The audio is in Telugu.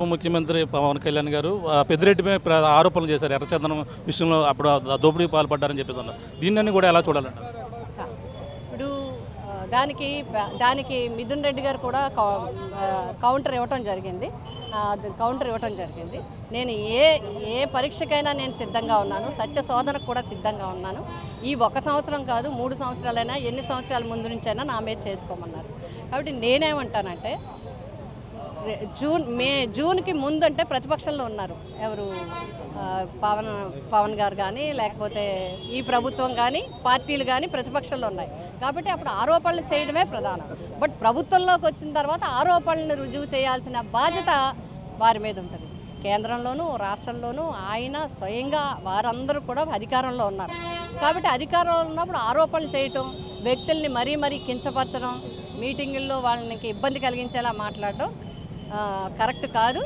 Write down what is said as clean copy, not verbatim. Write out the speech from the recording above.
ఉప ముఖ్యమంత్రి పవన్ కళ్యాణ్ గారు పెద్దిరెడ్డిపై ఆరోపణలు చేశారు. ఎర్రచందనం విషయంలో అప్పుడు దోపిడీకి పాల్పడ్డారని చెప్పేసి అన్నారు. దీన్ని కూడా ఎలా చూడాలంట? ఇప్పుడు దానికి మిథున్ రెడ్డి గారు కూడా కౌంటర్ ఇవ్వటం జరిగింది. నేను ఏ పరీక్షకైనా నేను సిద్ధంగా ఉన్నాను, సత్య శోధనకు కూడా సిద్ధంగా ఉన్నాను. ఈ 1 సంవత్సరం కాదు 3 సంవత్సరాలైనా ఎన్ని సంవత్సరాల ముందు నుంచైనా నా మీద చేసుకోమన్నారు. కాబట్టి నేనేమంటానంటే జూన్కి ముందు అంటే ప్రతిపక్షంలో ఉన్నారు ఎవరు, పవన్ గారు కానీ లేకపోతే ఈ ప్రభుత్వం కానీ పార్టీలు కానీ ప్రతిపక్షంలో ఉన్నాయి. కాబట్టి అప్పుడు ఆరోపణలు చేయడమే ప్రధానం. బట్ ప్రభుత్వంలోకి వచ్చిన తర్వాత ఆరోపణలను రుజువు చేయాల్సిన బాధ్యత వారి మీద ఉంటుంది. కేంద్రంలోనూ రాష్ట్రంలోనూ ఆయన స్వయంగా వారందరూ కూడా అధికారంలో ఉన్నారు. కాబట్టి అధికారంలో ఉన్నప్పుడు ఆరోపణలు చేయటం, వ్యక్తుల్ని మరీ కించపరచడం, మీటింగుల్లో వాళ్ళకి ఇబ్బంది కలిగించేలా మాట్లాడటం కరెక్ట్ కాదు.